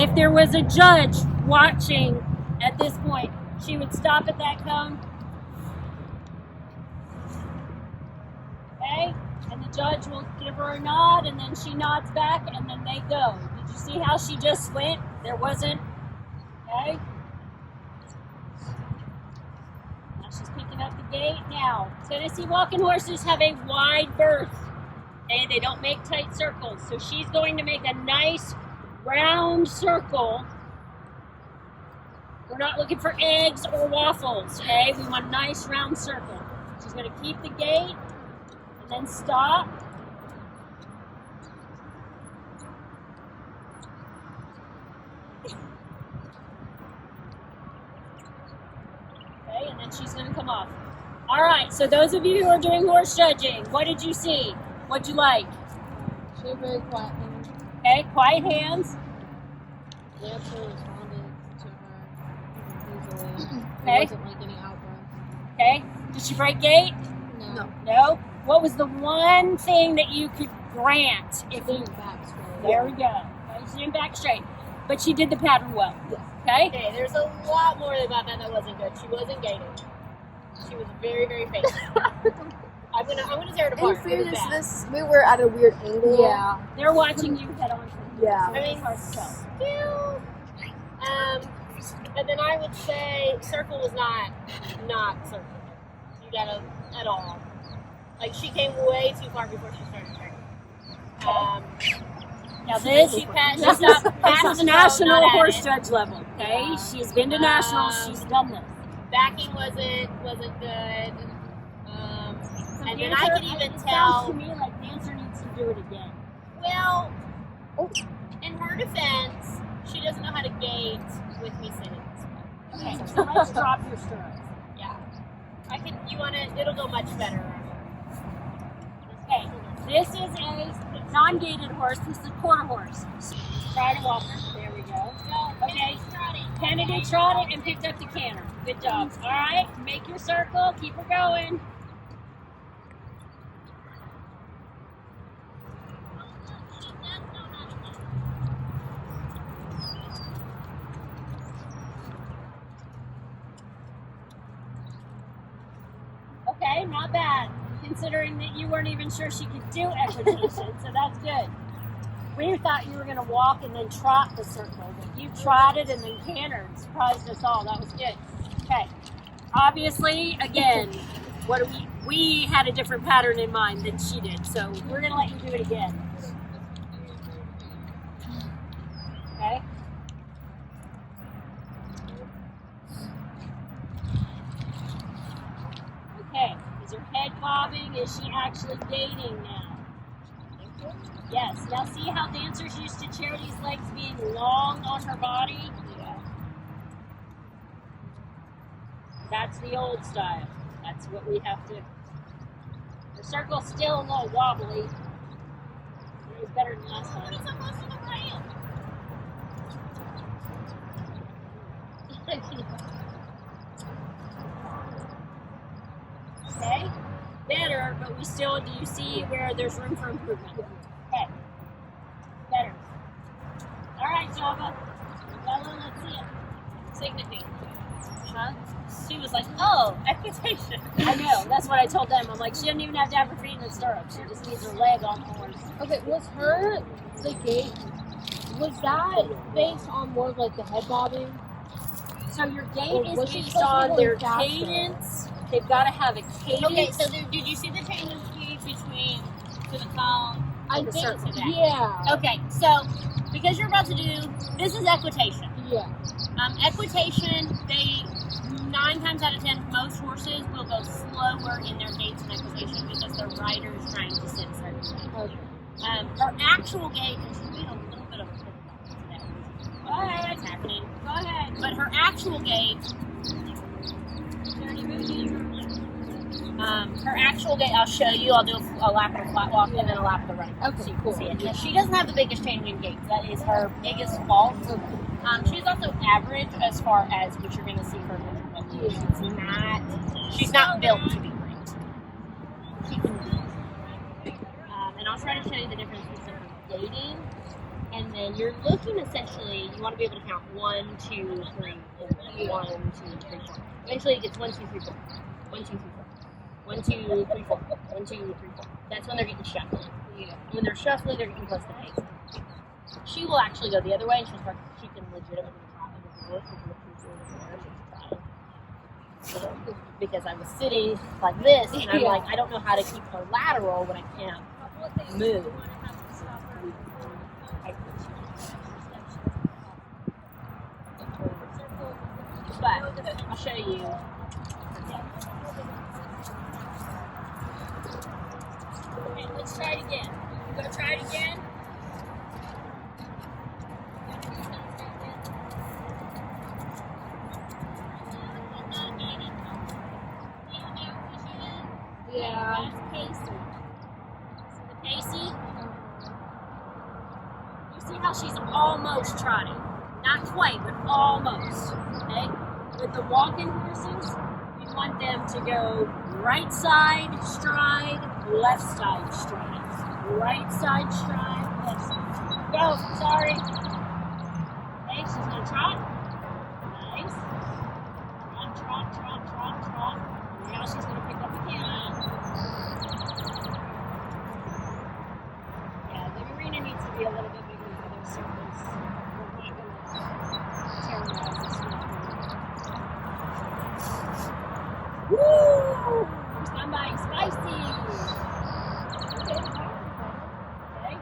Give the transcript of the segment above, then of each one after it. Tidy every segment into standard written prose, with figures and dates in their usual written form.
If there was a judge watching at this point, she would stop at that cone. Okay? And the judge will give her a nod, and then she nods back, and then they go. Did you see how she just went? There wasn't. Okay? Now she's picking up the gait. Now, Tennessee walking horses have a wide berth. Okay? They don't make tight circles. So she's going to make a nice round circle. We're not looking for eggs or waffles, okay? We want a nice round circle. She's going to keep the gait and then stop. Okay, and then she's going to come off. All right, so those of you who are doing horse judging, what did you see? What'd you like? She had very quiet hands. Okay, quiet hands. The answer responded to her easily. Okay. It wasn't like any outbursts. Okay, did she break gait? No. No? What was the one thing that you could grant if you... Back straight. There we go. Okay, she didn't back straight, but she did the pattern well. Yes. Okay? Okay, there's a lot more about that wasn't good. She wasn't gated. She was very, very faithful. I'm gonna tear it apart. In fairness, we were at a weird angle. Yeah. They're watching you head on. Yeah. I mean, still, and then I would say circle was not circle. You gotta at all. Like she came way too far before she started turning. Now this, she passed. this is national not horse at it. judge level. Okay, Yeah. she's been to nationals. She's done this. Backing wasn't good. And then Dancer, I could even it sounds tell. to me like Dancer needs to do it again. Well, in her defense, she doesn't know how to gait with me sitting. Okay, so let's drop your stirrups. Yeah, you want it? It'll go much better. Okay, this is a non-gated horse. This is a quarter horse. Try to walk her. There we go. Okay, Kennedy trotted and picked up the canter. Good job. All right, make your circle. Keep her going. Okay, not bad, considering that you weren't even sure she could do equitation, so that's good. We thought you were going to walk and then trot the circle, but you trotted and then cantered. Surprised us all. That was good. Okay. Obviously, again, we had a different pattern in mind than she did, so we're going to let you do it again. Okay? Okay. Is her head bobbing? Is she actually gaiting now? Yes. Now see how dancers used to Charity's legs being long on her body? Yeah. That's the old style. That's what we have to. The circle's still a little wobbly. It was better than last time. It's supposed to look right. Okay? Better, but we still, do you see where there's room for improvement? Okay. Better. All right, Java. Well, let's see it. Significant. Huh? She was like, "Oh, equitation." I know. That's what I told them. I'm like, she doesn't even have to have her feet in the stirrups. She just needs her leg on the horse. Okay, was her the gait? Was that based on more of like the head bobbing? So your gait Or is was she based supposed to on be their going faster? cadence. They've got to have a cadence. Okay, so did you see the change in speed between to the cone? I the think, circle back? yeah. Okay, so because you're about to do this is equitation. Yeah. Equitation, they 9 times out of 10, most horses will go slower in their gaits in equitation because their rider is trying to sit a certain way. Okay. Her actual gait, and she's made a little bit of a today. Go ahead. What's happening? Go ahead. But her actual gait, her actual gait, I'll show you. I'll do a lap of the flat walk and then a lap of the running. Okay, So you can cool. see it. Now, she doesn't have the biggest change in gaits. That is her biggest fault. She's also average as far as what you're going to see her. She's not built to be great. She can, and I'll try to show you the difference between her gaiting And then you're looking essentially, you want to be able to count 1, 2, 3, 4. 1, 2, 3, 4. Eventually it gets 1, 2, 3, 4. 1, 2, 3, 4. 1, 2, 3, 4. 1, 2, 3, 4. That's when they're getting shuffled. Yeah. When they're shuffling, they're getting close to pace. She will actually go the other way, and she can legitimately trot under the horse with the she's trotting. Because I was sitting like this, and I'm like, I don't know how to keep her lateral when I can't move. But I'll show you. Okay, let's try it again. You gonna try it again? Yeah. That's Casey. See the Casey? You see how she's almost trotting. Not quite, but almost. Okay? With the walking horses, you want them to go right side stride, left side stride. Right side stride, left side stride. Go, sorry. Okay, she's gonna trot. Nice. Trot, trot, trot, trot, trot. Now she's gonna pick up again. Yeah, the arena needs to be a little bit bigger for those circles. We're not gonna terrorize this one. Woo! Somebody spicy! Okay.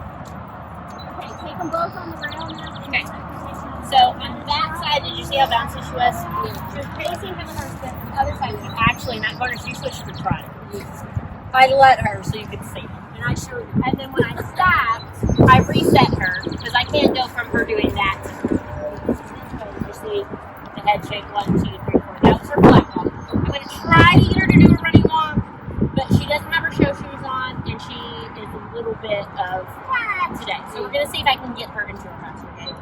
Okay, take them both on the rail now. Okay. So on that side, did you see how bouncy she was? She was pacing him on the other side. And actually, in that corner, she switched to trotting. I let her so you could see. And I showed you. And then when I stopped, I reset her because I can't go from her doing that to her. You see the head shake 1, 2, 3, 4. That was her flag walk. I'm going to try to get her to do a running walk, but she doesn't have her show shoes on, and she is a little bit of today. So we're going to see if I can get her into a run today,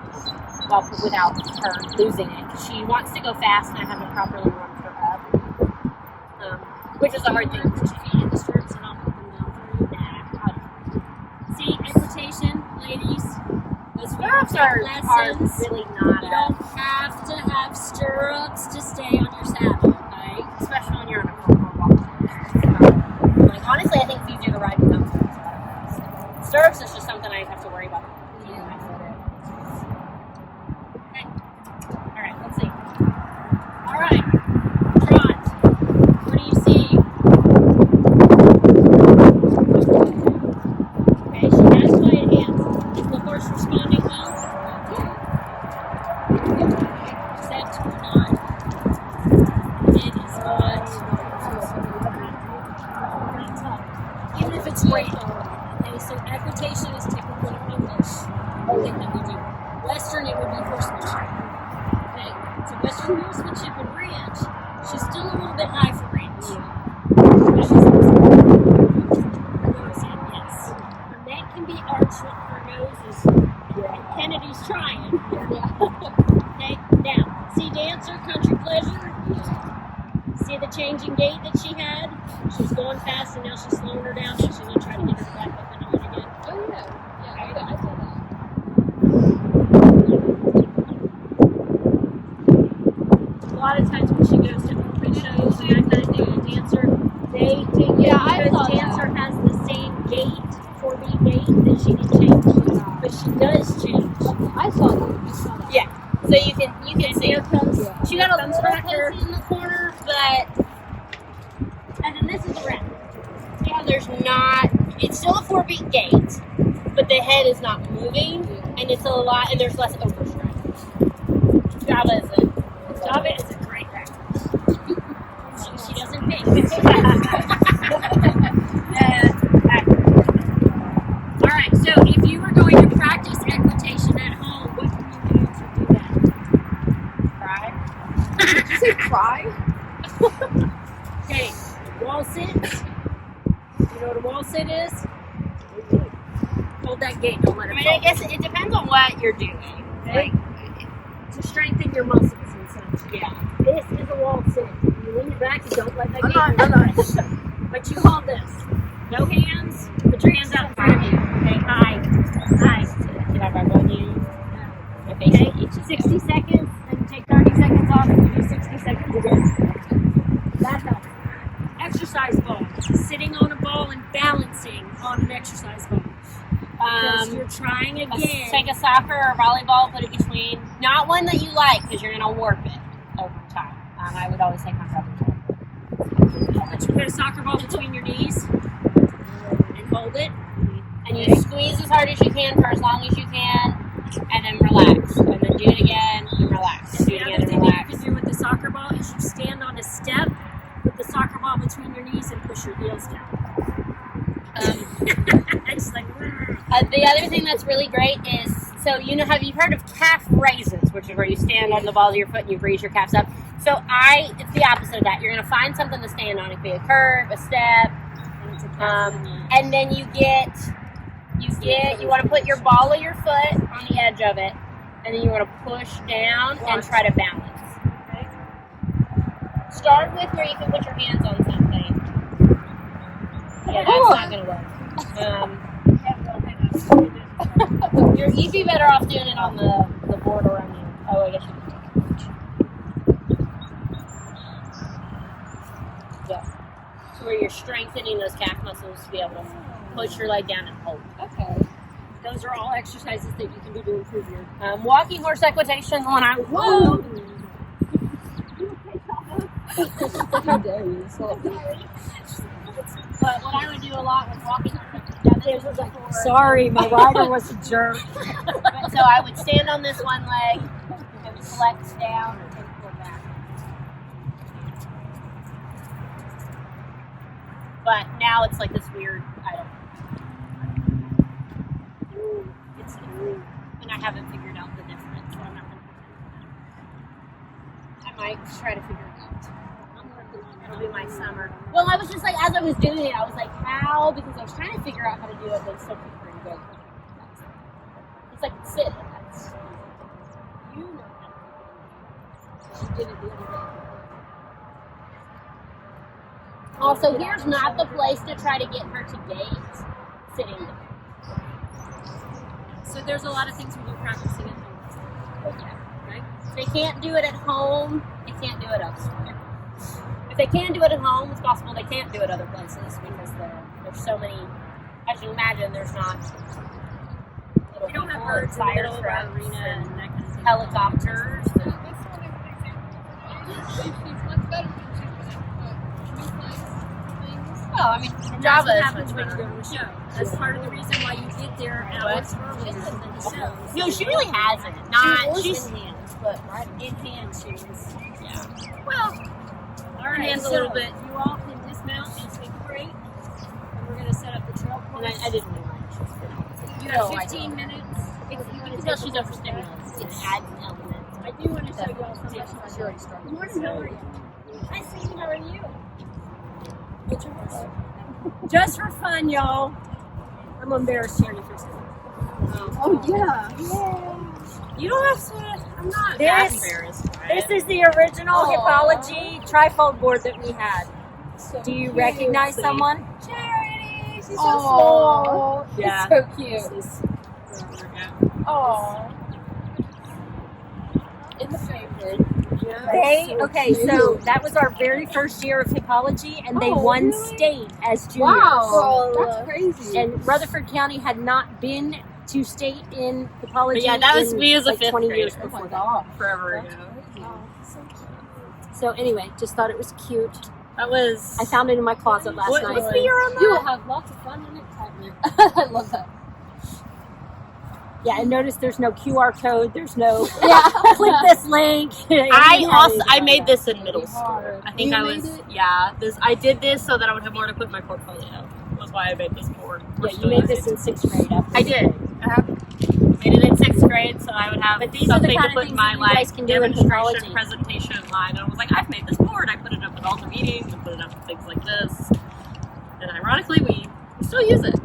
well, without her losing it. Because she wants to go fast, and I haven't properly warmed her up, which is a hard thing. Put your feet in the stirrups and I'll put them down for you. See, equitation, ladies. Those Stirrups are lessons. really not You don't have to have stirrups to stay on your saddle, okay? especially when you're on a full walk. Like, honestly, I think it's easier to ride without stirrups. Stirrups is just something I have to worry about. Yeah. Okay. All right, let's see. All right. Trot. What do you see? Okay, she has quiet hands. Is the horse responding well? Except or not. It is not. Even if it's raining. Okay, so equitation is typically English thing that we do. Western, it would be horsemanship. Okay, so Western horsemanship and ranch, she's still a little bit high for ranch. Yes. Her neck can be arched, her nose is, and Kennedy's trying. Okay, now, see dancer, country pleasure? See the changing gait that she had? She was going fast and now she's slowing her down. Now she's going to try to get her back up and on again. Oh yeah. Yeah, I saw that. A lot of times when she goes to open shows and that kind of thing, the dancer, they take it I because saw that. dancer has the same gait, 4-beat gait, that she can change. But she does change. I saw that. Yeah. So you can see. Here comes, She got a comes little Wrecker. cozy in the corner, but And then this is the wrap. see how there's not. It's still a 4-beat gait, but the head is not moving, and it's a lot, and there's less overstretch. Java is it. Java is a great practice. As long as she doesn't pink. Alright, so if you were going to practice equitation at home, what can you do to do that? Right? Did you say cry? Okay, wall sit. You know what a wall sit is? Hold that gate, don't let I it mean, fall. I guess it depends on what you're doing. Okay? To strengthen your muscles and such. Yeah. This is a wall sit. You lean your back, you don't let that I'm gate not. fall. But you hold this. No hands. Put your hands out in front of you. Okay, high. High. Can I rub on you? Okay, 60 seconds, then take 30 seconds off and do 60 seconds again. That helps. Exercise ball. Sitting on a ball and balancing on an exercise ball. Because you're trying again. Take a soccer or volleyball, put it between. Not one that you like because you're going to warp it over time. I would always take my brother's one. But you put a soccer ball between your knees and hold it. And you squeeze as hard as you can for as long as you can. And then relax. And then do it again and relax. And do it The again other and thing that you relax. can do with the soccer ball is you stand on a step, put the soccer ball between your knees, and push your heels down. It's like, The other thing that's really great is, so have you heard of calf raises, which is where you stand on the balls of your foot and you raise your calves up? So it's the opposite of that. You're going to find something to stand on. It could be a curve, a step, and then you want to put your ball of your foot on the edge of it, and then you want to push down and try to balance. okay. Start with where you can put your hands on something. Yeah, that's not going to work. You'd be better off doing it on the board around you. Oh, I guess you can. Yeah. So where you're strengthening those calf muscles to be able to push your leg down and hold. Okay. Those are all exercises that you can do to improve your. Walking horse equitation, the one I Whoa! How dare you? But what I would do a lot was walking horse equitation. This was before. Sorry, my rider was a jerk. But so I would stand on this one leg and flex down and pull back. But now it's like this weird, I don't know. It's new. And I haven't figured out the difference, so I'm not going to. I might try to figure it out. It'll be my summer. Well, I was just like, as I was doing it, I was like, how? Because I was trying to figure out how to do it, but it's still pretty good. It's like sit. That's you know how to do it. She did it the other day. Also, here's not the place to try to get her to gait sitting down. So there's a lot of things we do practicing at home. Yeah. Right? If they can't do it at home, they can't do it elsewhere. If they can do it at home, it's possible they can't do it other places because there's so many. As you imagine, there's not. We don't have birds in the middle of our arena and that kind of thing. Helicopters. Oh, I mean, And that's Java what is happens much when you better. go to a show. That's part of the reason why you get there hours earlier than the show. No, she really hasn't. Not she's in hands, but right in hand she is. yeah. Well, All right, hands a so little bit. you all can dismount and take a break. And we're going to set up the trail And course. I didn't realize. You No, have I 15 minutes. You can tell she's overstimulated. It adds an element. I do want to show you all something. Good morning, how are you? Hi, Sadie, how are you? What's your horse? Just for fun, y'all. I'm embarrassed here for a second. Oh yeah. You don't have to. I'm not This- embarrassed. This is the original Aw. Hippology trifold board that we had. So Do you cute. recognize See? someone? Charity. She's so Aw. small. Yeah. So cute. This is Oh. In the favorite. so that was our very first year of Hippology, and they Oh, won really? state as juniors. Wow. That's crazy. And Rutherford County had not been to state in Hippology. But yeah, that was in me as a like fifth 20 grader. years Oh my before that. god. Forever ago. So anyway, just thought it was cute. That was. I found it in my closet last What night. was the year on You will that? have lots of fun in it, I love that. Yeah, and notice there's no QR code. There's no Yeah. click this link. I made this in middle school. Hard. I think You I made was it? I did this so that I would have more to put in my portfolio. That's why I made this board. Yeah, you made this in 6th grade. I did. Made it in 6th grade, so I would have But these are the something kind to of put things in my that you guys can do in demonstration Hippology. presentation line. And I was like, I've made this board. I put it up at all the meetings and put it up with things like this. And ironically, we still use it.